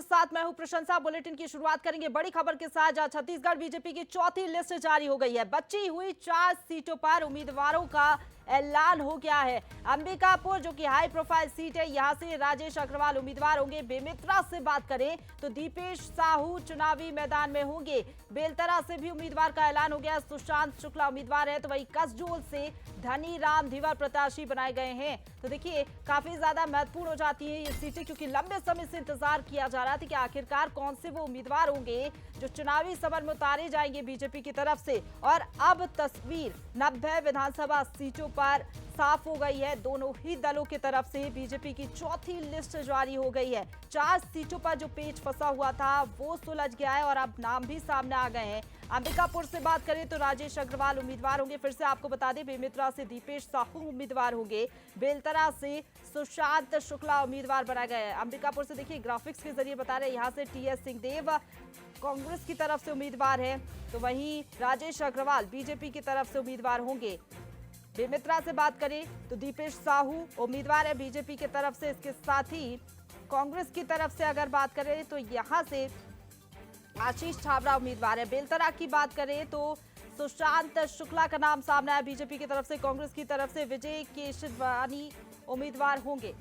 आपके साथ मैं हूं प्रशंसा। बुलेटिन की शुरुआत करेंगे बड़ी खबर के साथ, जहां छत्तीसगढ़ बीजेपी की चौथी लिस्ट जारी हो गई है। बची हुई 4 सीटों पर उम्मीदवारों का ऐलान हो गया है। अंबिकापुर जो कि हाई प्रोफाइल सीट है, यहां से राजेश अग्रवाल उम्मीदवार होंगे। बेमेतरा से बात करें तो दीपेश साहू चुनावी मैदान में होंगे। बेलतरा से भी उम्मीदवार का ऐलान हो गया, सुशांत शुक्ला उम्मीदवार है। तो वही कसडोल से धनीराम धीवर प्रत्याशी बनाए गए हैं। तो देखिए काफी ज्यादा महत्वपूर्ण हो जाती है ये सीटें, क्योंकि लंबे समय से इंतजार किया जा रहा था कि आखिरकार कौन से वो उम्मीदवार होंगे जो चुनावी समर में उतारे जाएंगे बीजेपी की तरफ से। और अब तस्वीर 90 विधानसभा सीटों पर साफ हो गई है। दोनों ही दलों की तरफ से बीजेपी की चौथी लिस्ट जारी हो गई है। 4 सीटों पर जो पेच फंसा हुआ था वो सुलझ गया है और अब नाम भी सामने आ गए हैं। अंबिकापुर से बात करें तो राजेश अग्रवाल उम्मीदवार होंगे। फिर से आपको बता दें, बेमेतरा से दीपेश साहू उम्मीदवार होंगे। बेलतरा से सुशांत शुक्ला उम्मीदवार बनाए गए हैं। अंबिकापुर से देखिए ग्राफिक्स के जरिए बता रहे हैं, यहाँ से टीएस सिंहदेव कांग्रेस की तरफ से उम्मीदवार है। तो वहीं राजेश अग्रवाल बीजेपी की तरफ से उम्मीदवार होंगे। बेमेतरा से बात करें तो दीपेश साहू उम्मीदवार है बीजेपी की तरफ से। इसके साथ ही कांग्रेस की तरफ से अगर बात करें तो यहाँ से आशीष छाबड़ा उम्मीदवार है। बेलतरा की बात करें तो सुशांत शुक्ला का नाम सामने आया बीजेपी की तरफ से। कांग्रेस की तरफ से विजय केशवानी उम्मीदवार होंगे।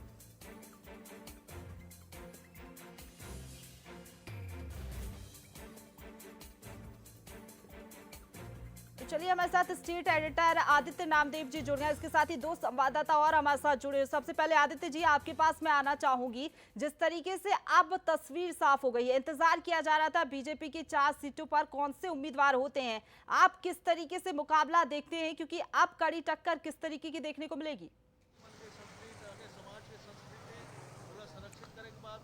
चलिए हमारे साथ स्टेट एडिटर आदित्य नामदेव जी जुड़ गए। इसके साथ ही 2 संवाददाता और हमारे साथ जुड़े। सबसे पहले आदित्य जी, आपके पास मैं आना चाहूंगी। जिस तरीके से अब तस्वीर साफ हो गई है, इंतजार किया जा रहा था बीजेपी की 4 सीटों पर कौन से उम्मीदवार होते हैं, आप किस तरीके से मुकाबला देखते हैं, क्योंकि अब कड़ी टक्कर किस तरीके की देखने को मिलेगी?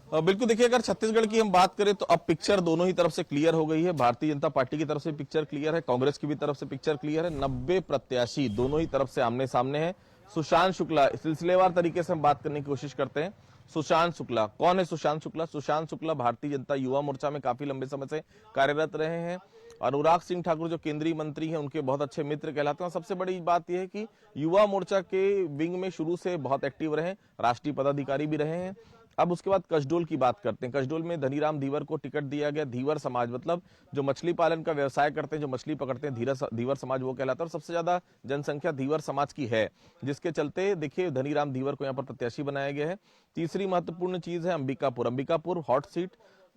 बिल्कुल, देखिए अगर छत्तीसगढ़ की हम बात करें तो अब पिक्चर दोनों ही तरफ से क्लियर हो गई है। भारतीय जनता पार्टी की तरफ से पिक्चर क्लियर है, कांग्रेस की भी तरफ से पिक्चर क्लियर है। 90 प्रत्याशी दोनों ही तरफ से आमने सामने हैं। सुशांत शुक्ला, सिलसिलेवार तरीके से हम बात करने की कोशिश करते हैं। सुशांत शुक्ला कौन है? सुशांत शुक्ला, सुशांत शुक्ला भारतीय जनता युवा मोर्चा में काफी लंबे समय से कार्यरत रहे हैं। अनुराग सिंह ठाकुर जो केंद्रीय मंत्री हैं, उनके बहुत अच्छे मित्र कहलाते हैं। सबसे बड़ी बात यह है कि युवा मोर्चा के विंग में शुरू से बहुत एक्टिव रहे, राष्ट्रीय पदाधिकारी भी रहे हैं। अब उसके बाद कसडोल की बात करते हैं। कसडोल में धनीराम धीवर को टिकट दिया गया। धीवर समाज मतलब जो मछली पालन का व्यवसाय करते हैं, जो मछली पकड़ते हैं, धीवर समाज वो कहलाता है। और सबसे ज्यादा जनसंख्या धीवर समाज की है, जिसके चलते देखिए धनीराम धीवर को यहाँ पर प्रत्याशी बनाया गया है। तीसरी महत्वपूर्ण चीज है Ambikapur. Ambikapur hot seat,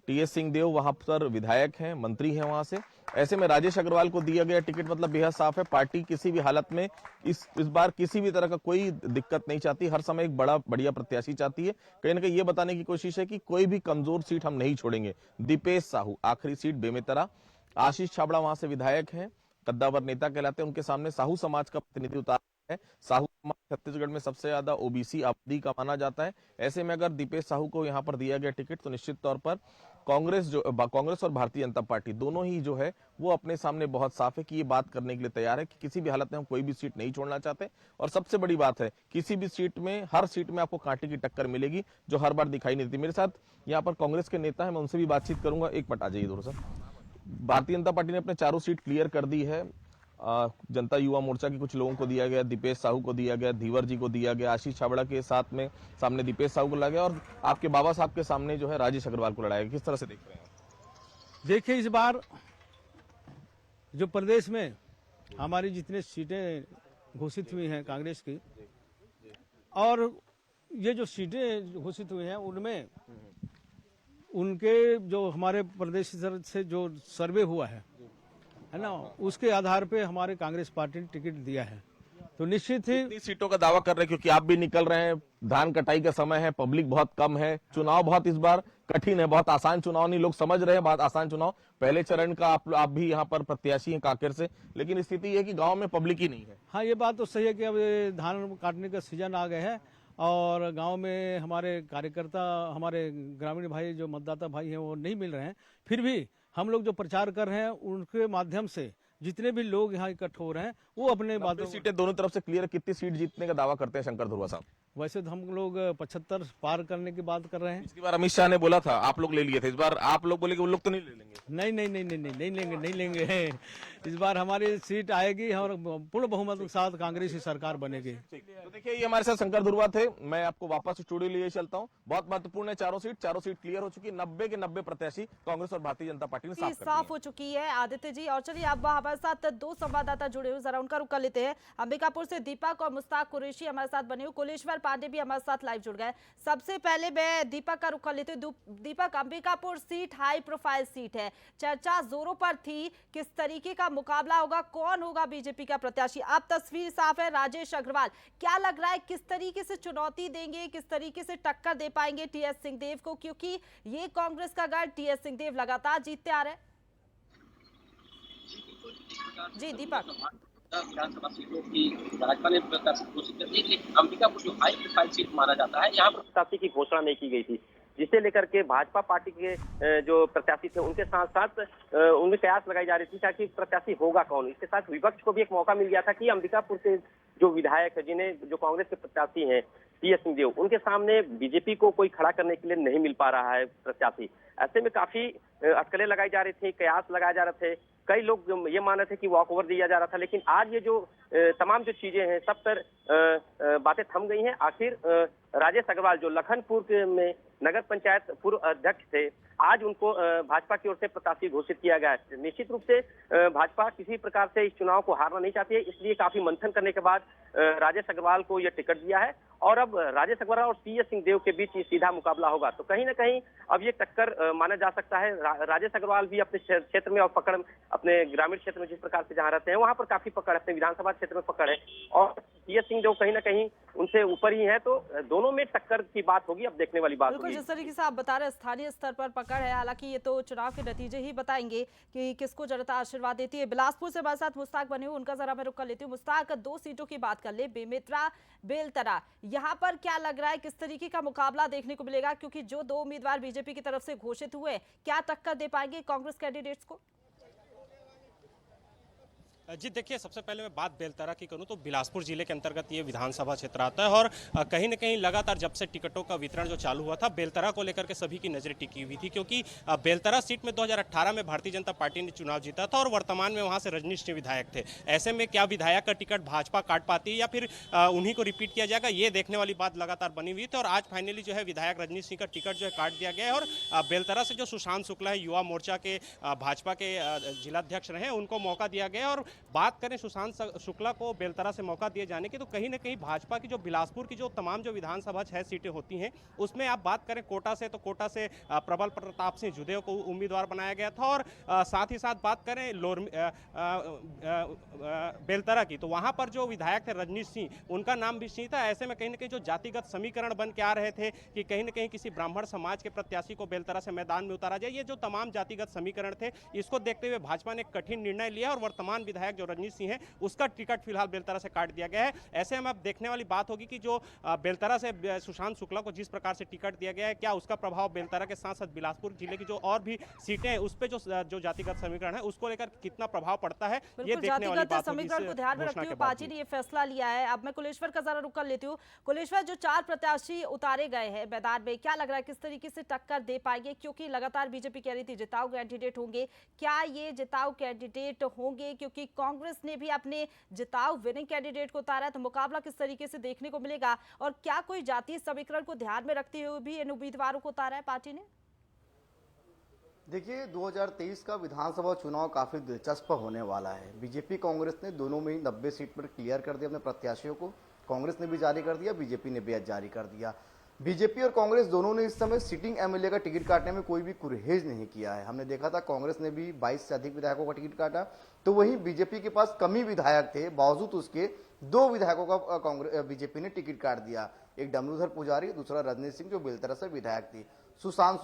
TS Singhdeo वहां पर विधायक हैं, मंत्री हैं वहां से। ऐसे में राजेश अग्रवाल को दिया गया टिकट मतलब बेहद साफ है, पार्टी किसी भी हालत में इस बार किसी भी तरह का कोई दिक्कत नहीं चाहती। हर समय एक बढ़िया प्रत्याशी चाहती है। कहीं ना कहीं ये बताने की कोशिश है कि कोई भी कमजोर सीट हम नहीं छोड़ेंगे। दीपेश साहू आखिरी सीट बेमेतरा। आशीष छाबड़ा वहां से विधायक हैं, कद्दावर नेता कहलाते हैं। उनके सामने साहू समाज का प्रतिनिधि उतार है। साहू समाज छत्तीसगढ़ में सबसे ज्यादा ओबीसी आबादी का माना जाता है। ऐसे में अगर दीपेश साहू को यहां पर दिया गया टिकट तो निश्चित तौर पर कांग्रेस और भारतीय जनता पार्टी दोनों ही जो है वो अपने सामने बहुत साफ है कि ये बात करने के लिए तैयार है कि किसी भी हालत में हम कोई भी सीट नहीं छोड़ना चाहते। और सबसे बड़ी बात है, किसी भी सीट में, हर सीट में आपको कांटे की टक्कर मिलेगी, जो हर बार दिखाई नहीं देती। मेरे साथ यहाँ पर कांग्रेस के नेता है, मैं उनसे भी बातचीत करूंगा। एक मिनट आ जाइए थोड़ा सा। भारतीय जनता पार्टी ने अपने चारों सीट क्लियर कर दी है। जनता युवा मोर्चा के कुछ लोगों को दिया गया, दीपेश साहू को दिया गया, धीवर जी को दिया गया, आशीष छाबड़ा के साथ में सामने दीपेश साहू को लगा गया, और आपके बाबा साहब के सामने जो है राजेश अग्रवाल को लड़ाया गया। किस तरह से देख रहे हैं? देखिए, इस बार जो प्रदेश में हमारी जितने सीटें घोषित हुई हैं कांग्रेस की, और ये जो सीटें घोषित हुई हैं उनमें उनके जो हमारे प्रदेश से जो सर्वे हुआ है ना, उसके आधार पे हमारे कांग्रेस पार्टी ने टिकट दिया है। तो निश्चित ही कितनी सीटों का दावा कर रहे हैं? क्योंकि आप भी निकल रहे हैं, धान कटाई का समय है, पब्लिक बहुत कम है, चुनाव बहुत इस बार कठिन है, बहुत आसान चुनाव नहीं। लोग समझ रहे हैं बहुत आसान चुनाव, पहले चरण का आप भी यहाँ पर प्रत्याशी हैं कांकेर से, लेकिन स्थिति है कि गांव में पब्लिक ही नहीं है। हाँ, ये बात तो सही है कि अब धान काटने का सीजन आ गए है और गांव में हमारे कार्यकर्ता, हमारे ग्रामीण भाई जो मतदाता भाई हैं वो नहीं मिल रहे हैं। फिर भी हम लोग जो प्रचार कर रहे हैं उनके माध्यम से जितने भी लोग यहाँ इकट्ठे हो रहे हैं वो अपने बातों। सीटें दोनों तरफ से क्लियर। कितनी सीट जीतने का दावा करते हैं शंकर धुर्वा साहब? वैसे तो हम लोग 75 पार करने की बात कर रहे हैं। पिछली बार अमित शाह ने बोला था, आप लोग ले लिए थे, इस बार आप लोग बोले कि वो लोग तो नहीं ले लेंगे। नहीं नहीं नहीं नहीं नहीं नहीं लेंगे, नहीं लेंगे। इस बार हमारी सीट आएगी और पूर्ण बहुमत के साथ कांग्रेस की सरकार बनेगी। तो देखिए, ये हमारे साथ शंकर धुर्वा थे। मैं आपको वापस स्टूडियो लिए चलता हूँ। बहुत महत्वपूर्ण है, चारों सीट क्लियर हो चुकी। 90 के 90 प्रत्याशी कांग्रेस और भारतीय जनता पार्टी ने साफ हो चुकी है आदित्य जी। और चलिए अब हमारे साथ दो संवाददाता जुड़े हुए, जरा उनका रुख कर लेते हैं। अंबिकापुर से दीपक और मुश्ताक कुरैशी हमारे साथ बने हुए, कुलेश्वर पांडे भी हमारे साथ लाइव जुड़ गए। सबसे पहले मैं दीपक का रुख कर लेती हूँ। Deepak, Ambikapur seat high profile seat है, चर्चा जोरों पर थी, किस तरीके का मुकाबला होगा, कौन होगा बीजेपी का प्रत्याशी? अब तस्वीर साफ है, राजेश अग्रवाल। क्या लग रहा है किस तरीके से चुनौती देंगे, किस तरीके से टक्कर दे पाएंगे टीएस सिंहदेव को, क्योंकि ये कांग्रेस का गढ़ टीएस सिंहदेव लगातार जीतते आ रहे हैं। जी दीपक। विधानसभा सीटों की भाजपा ने प्रत्याशी घोषित कर दी, लेकिन अंबिकापुर जो हाई प्रोफाइल सीट माना जाता है, यहाँ पर प्रत्याशी की घोषणा नहीं की गई थी, जिसे लेकर के भाजपा पार्टी के जो प्रत्याशी थे उनके साथ साथ उनमें कयास लगाई जा रही थी कि प्रत्याशी होगा कौन। इसके साथ विपक्ष को भी एक मौका मिल गया था कि अंबिकापुर से जो विधायक है, जिन्हें जो कांग्रेस के प्रत्याशी हैं टीएस सिंहदेव, उनके सामने बीजेपी को कोई खड़ा करने के लिए नहीं मिल पा रहा है प्रत्याशी। ऐसे में काफी अटकलें लगाई जा रही थी, कयास लगाए जा रहे थे। कई लोग ये मान रहे थे कि वॉक ओवर दिया जा रहा था, लेकिन आज ये जो तमाम जो चीजें हैं सब पर बातें थम गई हैं। आखिर राजेश अग्रवाल जो लखनपुर में नगर पंचायत पूर्व अध्यक्ष थे, आज उनको भाजपा की ओर से प्रत्याशी घोषित किया गया है। निश्चित रूप से भाजपा किसी प्रकार से इस चुनाव को हारना नहीं चाहती है, इसलिए काफी मंथन करने के बाद राजेश अग्रवाल को यह टिकट दिया है और अब राजेश अग्रवाल और टीएस सिंहदेव के बीच सीधा मुकाबला होगा। तो कहीं ना कहीं अब ये टक्कर माना जा सकता है। राजेश अग्रवाल भी अपने क्षेत्र में और पकड़, अपने ग्रामीण क्षेत्र में जिस प्रकार से जहां रहते हैं वहां पर काफी पकड़ है, अपने विधानसभा क्षेत्र में पकड़ है, और टीएस सिंहदेव कहीं ना कहीं उनसे ऊपर ही है। तो दोनों में टक्कर की बात होगी, अब देखने वाली बात होगी। जिस तरीके से आप बता रहे हैं स्थानीय स्तर पर पकड़ है, हालांकि ये तो चुनाव के नतीजे ही बताएंगे कि किसको जनता आशीर्वाद देती है। बिलासपुर से हमारे साथ मुश्ताक बने हुए, उनका जरा मैं रुक कर लेती हूँ। मुश्ताक, दो सीटों की बात कर ले, बेमेतरा बेलतरा, यहाँ पर क्या लग रहा है किस तरीके का मुकाबला देखने को मिलेगा, क्योंकि जो दो उम्मीदवार बीजेपी की तरफ से घोषित हुए, क्या टक्कर दे पाएंगे कांग्रेस कैंडिडेट्स को? जी देखिए, सबसे पहले मैं बात बेलतरा की करूं तो बिलासपुर जिले के अंतर्गत ये विधानसभा क्षेत्र आता है और कहीं न कहीं लगातार जब से टिकटों का वितरण जो चालू हुआ था, बेलतरा को लेकर के सभी की नजरें टिकी हुई थी, क्योंकि बेलतरा सीट में 2018 में भारतीय जनता पार्टी ने चुनाव जीता था और वर्तमान में वहां से रजनीश सिंह विधायक थे। ऐसे में क्या विधायक का टिकट भाजपा काट पाती है या फिर उन्हीं को रिपीट किया जाएगा, ये देखने वाली बात लगातार बनी हुई थी। और आज फाइनली जो है विधायक रजनीश सिंह का टिकट जो है काट दिया गया है और बेलतरा से जो सुशांत शुक्ला है, युवा मोर्चा के भाजपा के जिलाध्यक्ष रहे, उनको मौका दिया गया। और बात करें शुक्ला को बेलतरा से मौका दिए जाने की, तो कहीं ना कहीं भाजपा की जो बिलासपुर की जो तमाम जो विधानसभा 6 सीटें होती हैं, उसमें आप बात करें कोटा से, तो कोटा से प्रबल प्रताप सिंह जुदेव को उम्मीदवार बनाया गया था। और साथ ही साथ बात करें बेलतरा की, तो वहां पर जो विधायक थे रजनीश सिंह, उनका नाम भी सिंह था। ऐसे में कहीं ना कहीं जो जातिगत समीकरण बन के आ रहे थे कि कहीं ना कहीं किसी ब्राह्मण समाज के प्रत्याशी को बेलतरा से मैदान में उतारा जाए, ये जो तमाम जातिगत समीकरण थे, इसको देखते हुए भाजपा ने कठिन निर्णय लिया और वर्तमान विधायक जो रजनीश सिंह है, उसका टिकट फिलहाल बेलतरा से काट दिया गया है। ऐसे में अब देखने वाली बात होगी कि जो बेलतरा से सुशांत शुक्ला को जिस प्रकार से टिकट दिया गया है, क्या उसका प्रभाव बेलतरा के साथ साथ बिलासपुर जिले की जो और भी सीटें हैं उस पे जो जातिगत समीकरण है उसको लेकर कितना प्रभाव पड़ता है, ये देखने वाली बात होगी। समीकरण को ध्यान में रखते हुए पार्टी ने ये फैसला लिया है। अब मैं कुलेश्वर का जरा रुक कर लेती हूँ। कुलेश्वर, जो 4 प्रत्याशी उतारे गए हैं मैदान में, क्या लग रहा है किस तरीके से टक्कर दे पाएंगे, क्योंकि लगातार बीजेपी कह रही थी जिताऊ कैंडिडेट होंगे, क्या ये जिताऊ कैंडिडेट होंगे? क्योंकि कांग्रेस ने भी अपने जिताऊ विनिंग कैंडिडेट को उतारा है, तो मुकाबला किस तरीके से देखने को मिलेगा? और क्या कोई जातीय समीकरण को ध्यान में रखते हुए भी इन उम्मीदवारों को उतारा है पार्टी ने? देखिए, 2023 का विधानसभा चुनाव काफी दिलचस्प होने वाला है। बीजेपी कांग्रेस ने दोनों में 90 सीट पर क्लियर कर दिया अपने प्रत्याशियों को। कांग्रेस ने भी जारी कर दिया, बीजेपी ने भी जारी कर दिया। बीजेपी और कांग्रेस दोनों ने इस समय सिटिंग एमएलए का टिकट काटने में कोई भी गुरेज नहीं किया है। हमने देखा था कांग्रेस ने भी 22 से अधिक विधायकों का टिकट काटा, तो वहीं बीजेपी के पास कमी विधायक थे, बावजूद उसके 2 विधायकों का कांग्रेस बीजेपी ने टिकट काट दिया। एक डमरूधर पुजारी, दूसरा रजनीश सिंह जो बेलतरा से विधायक थी। सुशांत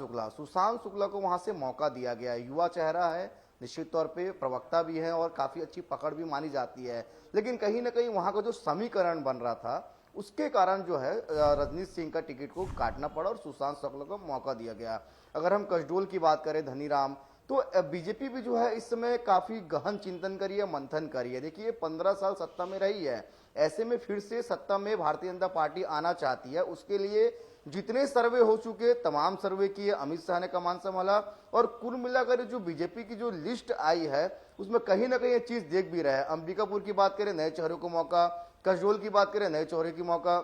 शुक्ला को वहां से मौका दिया गया। युवा चेहरा है, निश्चित तौर पे प्रवक्ता भी है और काफी अच्छी पकड़ भी मानी जाती है, लेकिन कहीं ना कहीं वहां का जो समीकरण बन रहा था उसके कारण जो है रजनीश सिंह का टिकट को काटना पड़ा और सुशांत शुक्ला को मौका दिया गया। अगर हम कसडोल की बात करें, धनीराम, तो बीजेपी भी जो है इस समय काफी गहन चिंतन करी है, मंथन करी है। देखिए, 15 साल सत्ता में रही है, ऐसे में फिर से सत्ता में भारतीय जनता पार्टी आना चाहती है। उसके लिए जितने सर्वे हो चुके तमाम सर्वे किए, अमित शाह ने कमान संभाला और कुल मिलाकर जो बीजेपी की जो लिस्ट आई है उसमें कहीं ना कहीं ये चीज देख भी रहा है। अंबिकापुर की बात करें, नए चेहरों को मौका, कसडोल की बात करें, नए चेहरे की मौका,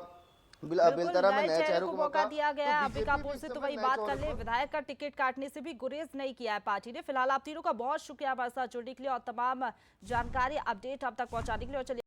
बेलतरा में नए चेहरों को मौका दिया गया है। तो अंबिकापुर से तो वही बात कर ले, विधायक का टिकट काटने से भी गुरेज नहीं किया है पार्टी ने। फिलहाल आप तीनों का बहुत शुक्रिया हमारे साथ जुड़ने के लिए और तमाम जानकारी अपडेट अब तक पहुंचाने के लिए। और चलिए